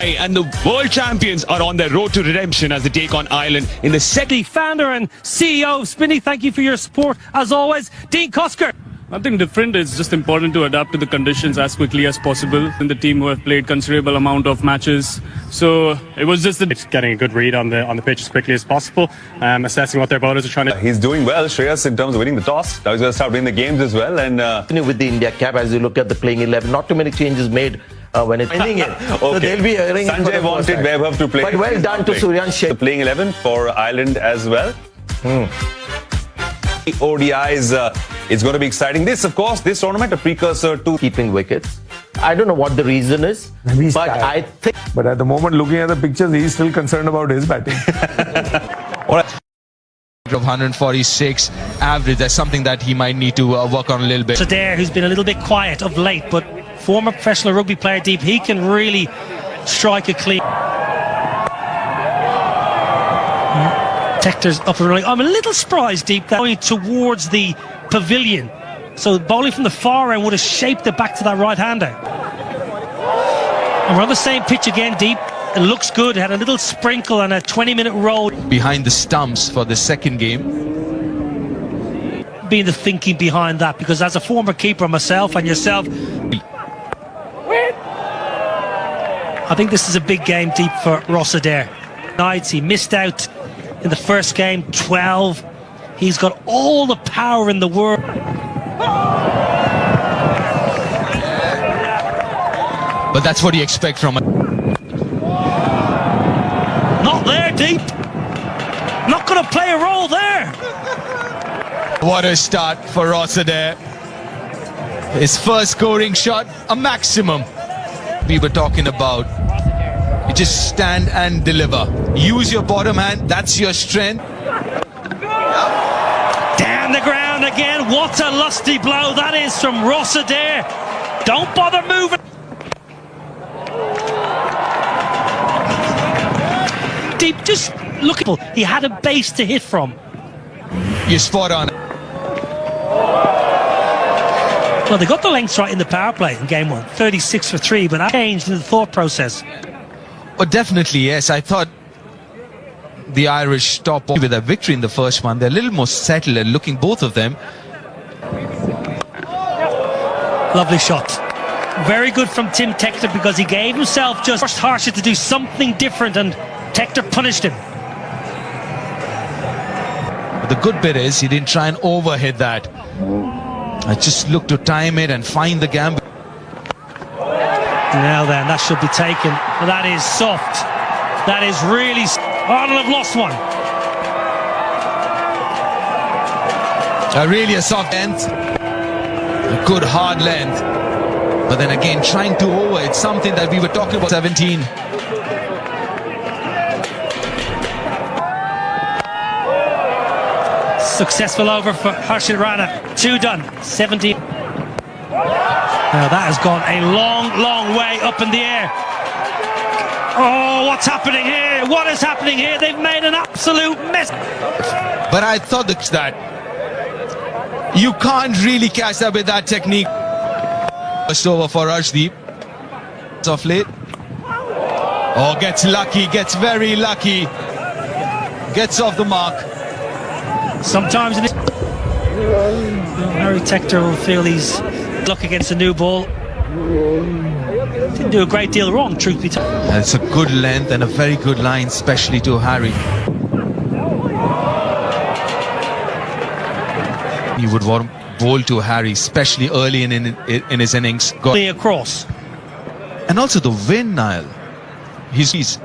And the world champions are on their road to redemption as they take on Ireland in the second. Founder and CEO of Spinney, thank you for your support as always. Dean Cusker. Nothing different. It's just important to adapt to the conditions as quickly as possible. And the team who have played considerable amount of matches, so it was just getting a good read on the pitch as quickly as possible, assessing what their bowlers are trying to. He's doing well, Shreyas, in terms of winning the toss. Now he's going to start winning the games as well. And with the India cap, as you look at the playing 11, not too many changes made when it's ending it. Okay. So they'll be hearing Sanjay wanted Vaibhav to play. But well done to Suryan. The playing 11 for Ireland as well. ODIs, it's going to be exciting. This, of course, this tournament, a precursor to keeping wickets. I don't know what the reason is, but I think. But at the moment, looking at the pictures, he's still concerned about his batting. Of 146 average, that's something that he might need to work on a little bit. Adair, who's been a little bit quiet of late, but former professional rugby player Deep, he can really strike a clean. Tector's up and running. I'm a little surprised, Deep, that going towards the pavilion. So bowling from the far end would have shaped it back to that right-hander. And we're on the same pitch again, Deep. It looks good. It had a little sprinkle and a 20-minute roll. Behind the stumps for the second game. Being the thinking behind that, because as a former keeper myself and yourself, I think this is a big game, Deep, for Ross Adair. Nights he missed out in the first game, 12. He's got all the power in the world. But that's what you expect from him. Not there, Deep. Not going to play a role there. What a start for Ross Adair. His first scoring shot, a maximum. We were talking about. You just stand and deliver. Use your bottom hand, that's your strength. Down the ground again. What a lusty blow that is from Ross Adair. Don't bother moving. Deep, just look at he had a base to hit from. You're spot on. Well, they got the lengths right in the power play in game one, 36 for 3, but that changed in the thought process. Oh, definitely, yes. I thought the Irish top with a victory in the first one. They're a little more settled and looking, both of them. Lovely shot. Very good from Tim Tector, because he gave himself just forced Harsha to do something different, and Tector punished him. But the good bit is he didn't try and overhit that. I just looked to time it and find the gambit. Now then, that should be taken. That is soft. That is really... Ireland have lost one. Really a soft length. A good hard length. But then again, trying to over, it's something that we were talking about. 17. Successful over for Harshit Rana. 2 done. 17. Now that has gone a long, long way up in the air. Oh, what's happening here? What is happening here? They've made an absolute mess. But I thought that you can't really catch that with that technique. First over for Arshdeep. Off late. Oh, gets lucky, gets very lucky. Gets off the mark. Sometimes it is. Harry Tector will feel he's luck against a new ball. Didn't do a great deal wrong, truth be told. It's a good length and a very good line, especially to Harry. You would want to bowl to Harry, especially early in his innings. Across. And also the wind, Niall. He's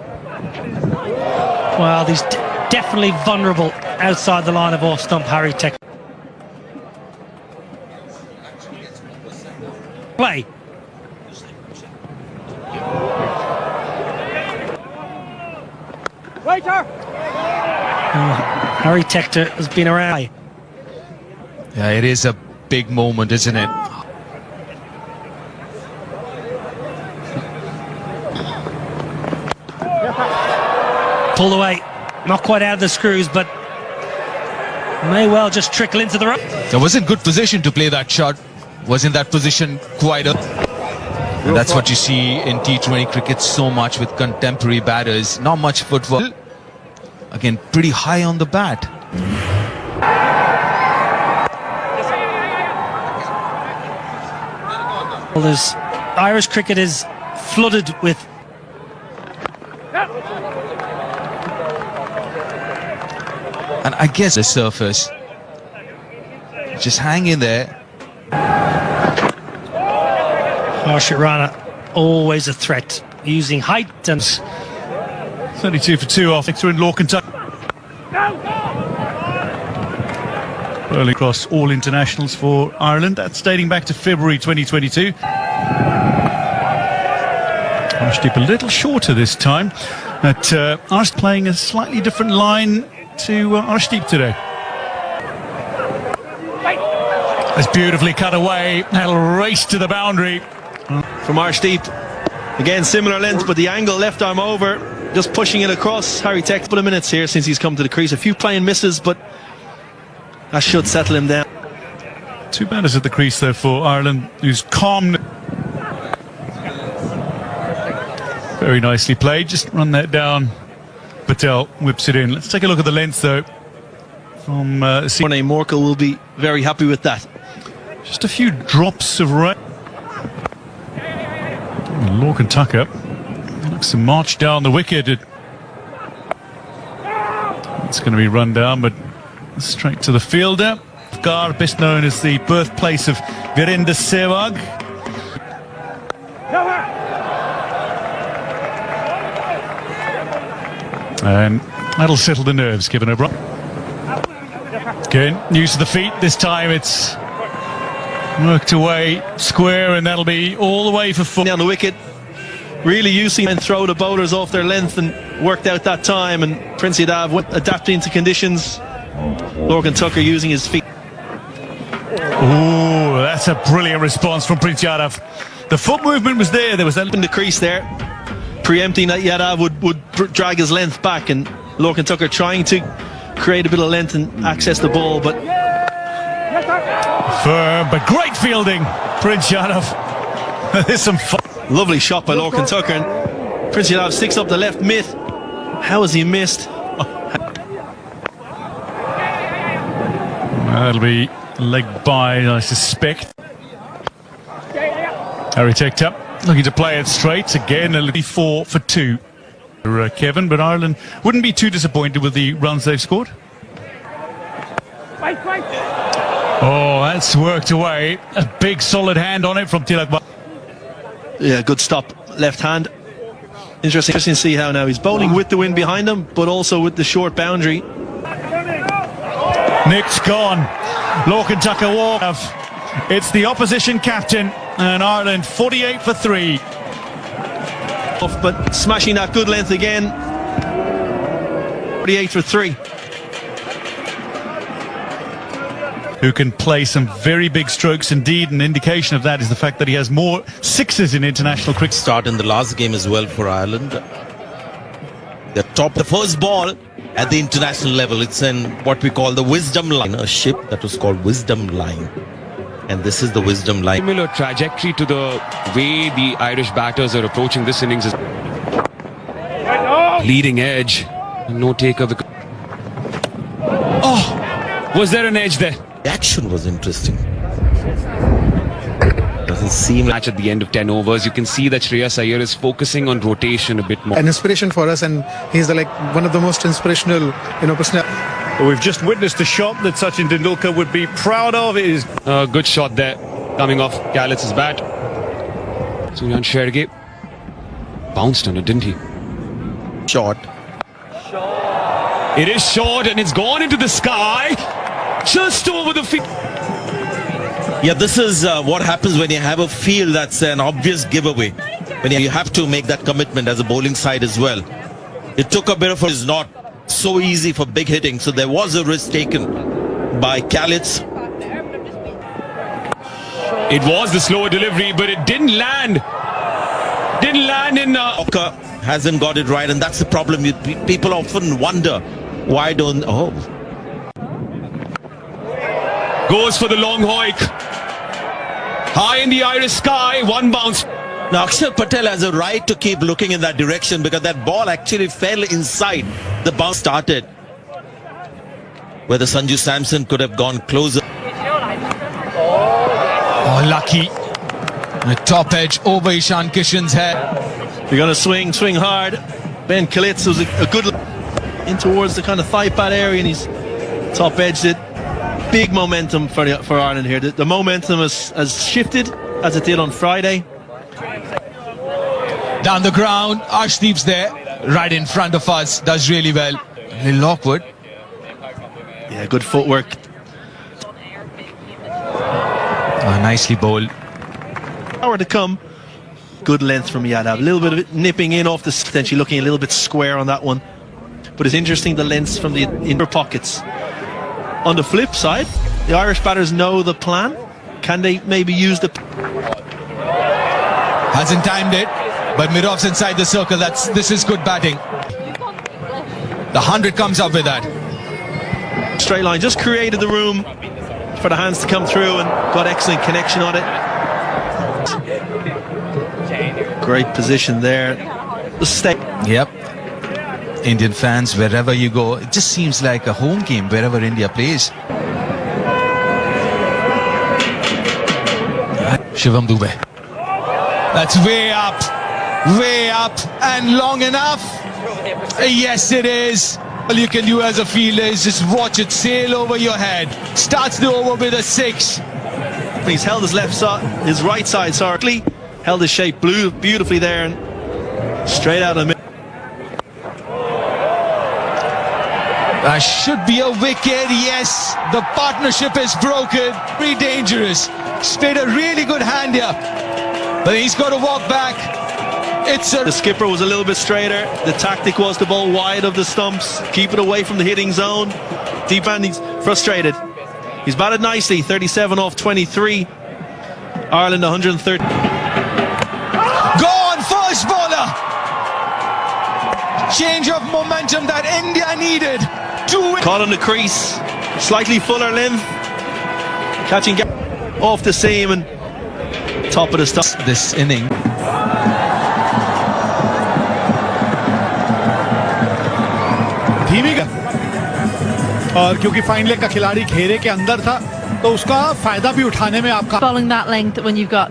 well, he's definitely vulnerable outside the line of off stump, Harry Tector. Play. Harry Tector has been around. Yeah, it is a big moment, isn't it? Pulled away, not quite out of the screws, but may well just trickle into the road. There was in good position to play that shot. Was in that position quite a... And that's what you see in T20 cricket so much with contemporary batters. Not much footwork. Again, pretty high on the bat. Well, Irish cricket is flooded with And I guess the surface. Just hang in there. Harshit Rana, always a threat, using height and 32 for 2 off through in Law, Kentucky. Early across all internationals for Ireland. That's dating back to February 2022. Arshdeep a little shorter this time. But Arsh playing a slightly different line to Arshdeep today. That's beautifully cut away. That'll race to the boundary. From Arshdeep. Again, similar length, but the angle left arm over. Just pushing it across. Harry takes a couple of minutes here since he's come to the crease. A few playing misses, but that should settle him down. 2 batters at the crease there for Ireland, who's calm. Very nicely played. Just run that down. Patel whips it in. Let's take a look at the length though. From Morne Morkel will be very happy with that. Just a few drops of rain. Lorcan Tucker looks to march down the wicket. It's going to be run down, but straight to the fielder. Gar, best known as the birthplace of Virender Sehwag. And that'll settle the nerves, Kevin O'Brien. Again, use of the feet. This time it's worked away square, and that'll be all the way for 4. Down the wicket, really using and throw the bowlers off their length, and worked out that time. And Prince Yadav adapting to conditions. Lorcan Tucker using his feet. Oh, that's a brilliant response from Prince Yadav. The foot movement was there. There was that in the crease there, preempting that Yadav would drag his length back, and Lorcan Tucker trying to create a bit of length and access the ball, but firm, but great fielding, Prince Yadav. There's some fun. Lovely shot by Lorcan Tucker, and Prince Yadav sticks up the left mid. How has he missed? That'll be leg by, I suspect. Harry Tech up, looking to play it straight again. It'll be 4 for 2 for Kevin, but Ireland wouldn't be too disappointed with the runs they've scored. Oh, that's worked away. A big solid hand on it from Tilak. Yeah, good stop, left hand. Interesting to see how now he's bowling with the wind behind him, but also with the short boundary. Nick's gone. Lorcan Tucker walk. It's the opposition captain, and Ireland 48 for 3. But smashing that good length again. 48 for 3. Who can play some very big strokes indeed. An indication of that is the fact that he has more sixes in international cricket. Start in the last game as well for Ireland. The first ball at the international level. It's in what we call the wisdom line, a ship that was called Wisdom Line. And this is the Wisdom Line. Similar trajectory to the way the Irish batters are approaching this innings. Is leading edge. No take of the... Oh! Was there an edge there? The action was interesting. Doesn't seem like... Match at the end of 10 overs. You can see that Shreyas Iyer is focusing on rotation a bit more. An inspiration for us, and he's one of the most inspirational, personal. Well, we've just witnessed a shot that Sachin Tendulkar would be proud of. It is a good shot there, coming off Gallitz's bat. Suryan Shergay bounced on it, didn't he? Short. It is short, and it's gone into the sky, just over the feet. Yeah, this is what happens when you have a field that's an obvious giveaway. When you have to make that commitment as a bowling side as well. It took a bit of it's not so easy for big hitting, so there was a risk taken by Gallitz. It was the slower delivery, but it didn't land. Didn't land in... Walker hasn't got it right, and that's the problem. People often wonder, why don't... Oh. Goes for the long hoik. High in the Irish sky, one bounce. Now Akshar Patel has a right to keep looking in that direction because that ball actually fell inside the bounce started. Whether Sanju Samson could have gone closer. Oh, lucky. The top edge over Ishan Kishan's head. You're going to swing hard. Ben Kalitz was a good in towards the kind of thigh pad area, and he's top edged it. Big momentum for Ireland here. The momentum has shifted as it did on Friday. Down the ground, Arshdeep's there, right in front of us, does really well. A little awkward. Yeah, good footwork. Nicely bowled. Power to come. Good length from Yadav. A little bit of it nipping in off the potentially looking a little bit square on that one. But it's interesting the lengths from the inner pockets. On the flip side, the Irish batters know the plan. Can they maybe use the... Hasn't timed it, but Mirov's inside the circle. This is good batting. The 100 comes up with that. Straight line, just created the room for the hands to come through and got excellent connection on it. Great position there. The stay. Yep. Indian fans, wherever you go, it just seems like a home game wherever India plays. Shivam Dubey. That's way up, and long enough. Yes, it is. All you can do as a fielder is just watch it sail over your head. Starts the over with a 6. He's held his left side, his right side, sorry. Held his shape blue beautifully there and straight out of the middle. That should be a wicket. Yes, the partnership is broken. Pretty dangerous. Played a really good hand here, but he's got to walk back. The skipper was a little bit straighter. The tactic was to bowl wide of the stumps, keep it away from the hitting zone. Deep hand, he's frustrated. He's batted nicely, 37 off 23. Ireland 130. Gone, first bowler. Change of momentum that India needed. Caught on the crease, slightly fuller length. Catching off the seam and top of the stump. This inning. धीमी और क्योंकि fine leg का खिलाड़ी घेरे के अंदर था तो उसका फायदा भी उठाने में आपका bowling that length when you've got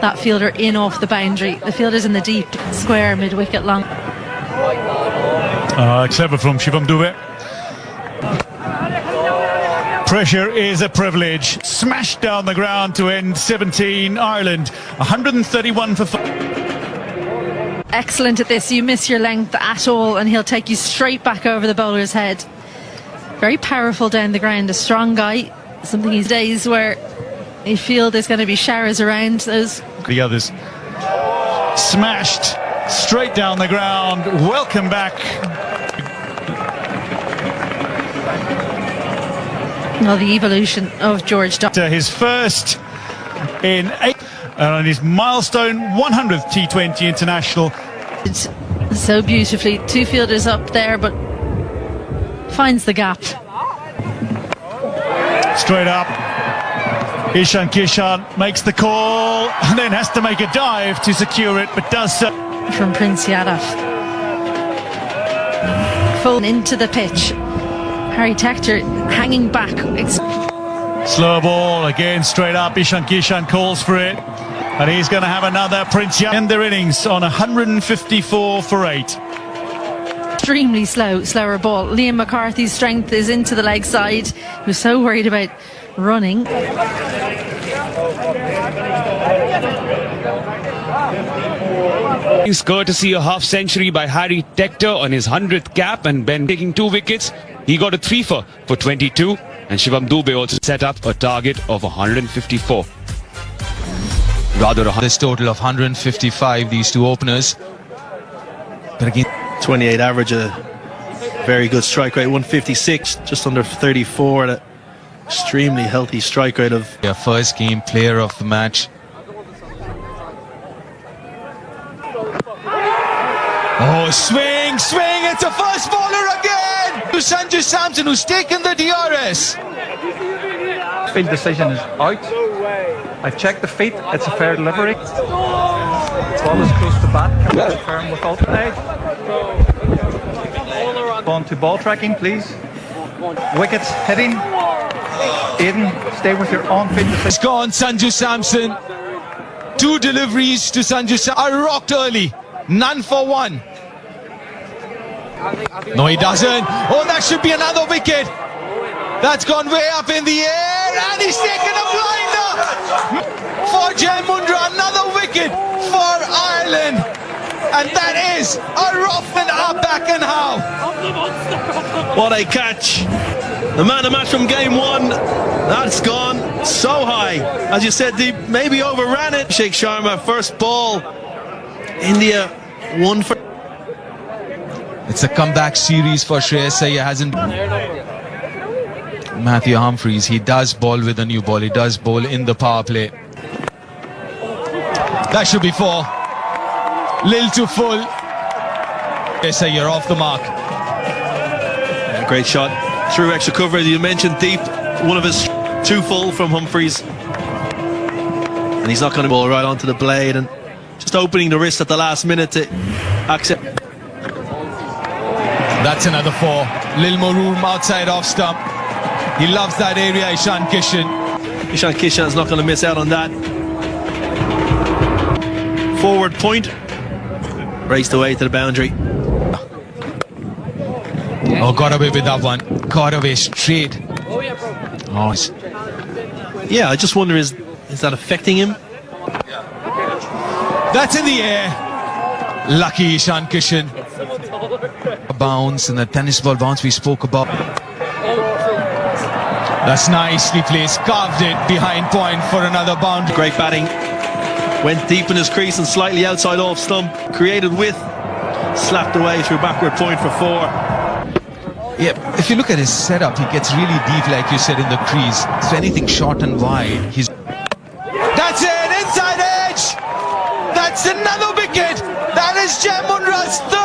that fielder in off the boundary. The fielder's in the deep square mid wicket long. Clever from Shivam Dubey. Pressure is a privilege. Smashed down the ground to end 17. Ireland 131 for 5. Excellent at this. You miss your length at all and he'll take you straight back over the bowler's head. Very powerful down the ground. A strong guy. Something these days where you feel there's going to be showers around those. The others smashed straight down the ground. Welcome back. Well, the evolution of George His first in 8 on his milestone 100th T20 international. It's so beautifully. Two fielders up there, but finds the gap. Straight up. Ishan Kishan makes the call and then has to make a dive to secure it, but does so. From Prince Yadav. Full into the pitch. Harry Tector hanging back. Slow ball again, straight up. Ishan Kishan calls for it, and he's going to have another Prince Yadav end their innings on 154 for 8. Extremely slower ball. Liam McCarthy's strength is into the leg side. He was so worried about running. Courtesy a half century by Harry Tector on his 100th cap, and Ben taking 2 wickets. He got a 3 for 22, and Shivam Dubey also set up a target of 154. Rather, this total of 155, these two openers. But again, 28 average, a very good strike rate, 156, just under 34, an extremely healthy strike rate of... their first game player of the match. Oh, swing, it's a first bowler again! To Sanju Samson, who's taken the DRS. Field decision is out. I've checked the feet, it's a fair delivery. Ball is close to bat. Can we confirm with alternate? On to ball tracking, please. Wickets hitting. Aiden, stay with your on-field. It's gone, Sanju Samson. 2 deliveries to Sanju Samson. Are rocked early. None for 1. No, he doesn't. Oh, that should be another wicket. That's gone way up in the air, and he's taken a blinder for Jai Mundra. Another wicket for Ireland, and that is a rough and up back and how. What a catch. The man of match from game 1. That's gone so high. As you said, Deep maybe overran it. Sheikh Sharma, first ball. India 1 for... It's a comeback series for Shreyas Iyer. Hasn't Matthew Humphreys, he does bowl with a new ball. He does bowl in the power play. That should be 4. Lil to full. Shreyas Iyer off the mark. Yeah, great shot. Through extra cover, as you mentioned, Deep. One of his 2 full from Humphreys. And he's not going to ball right onto the blade, and just opening the wrist at the last minute to accept. That's another 4. Lil Maroon outside off stump. He loves that area, Ishan Kishan. Ishan Kishan is not going to miss out on that. Forward point. Raced away to the boundary. Oh, got away with that one. Got away straight. Oh, yeah, I just wonder, is that affecting him? That's in the air. Lucky Ishan Kishan. A bounce, and the tennis ball bounce we spoke about. That's nicely placed. Carved it behind point for another boundary. Great batting. Went deep in his crease and slightly outside off stump. Created width. Slapped away through backward point for 4. Yeah, if you look at his setup, he gets really deep, like you said, in the crease. So anything short and wide, he's... That's it! Inside edge! That's another wicket! That is Jai Mundra's 3rd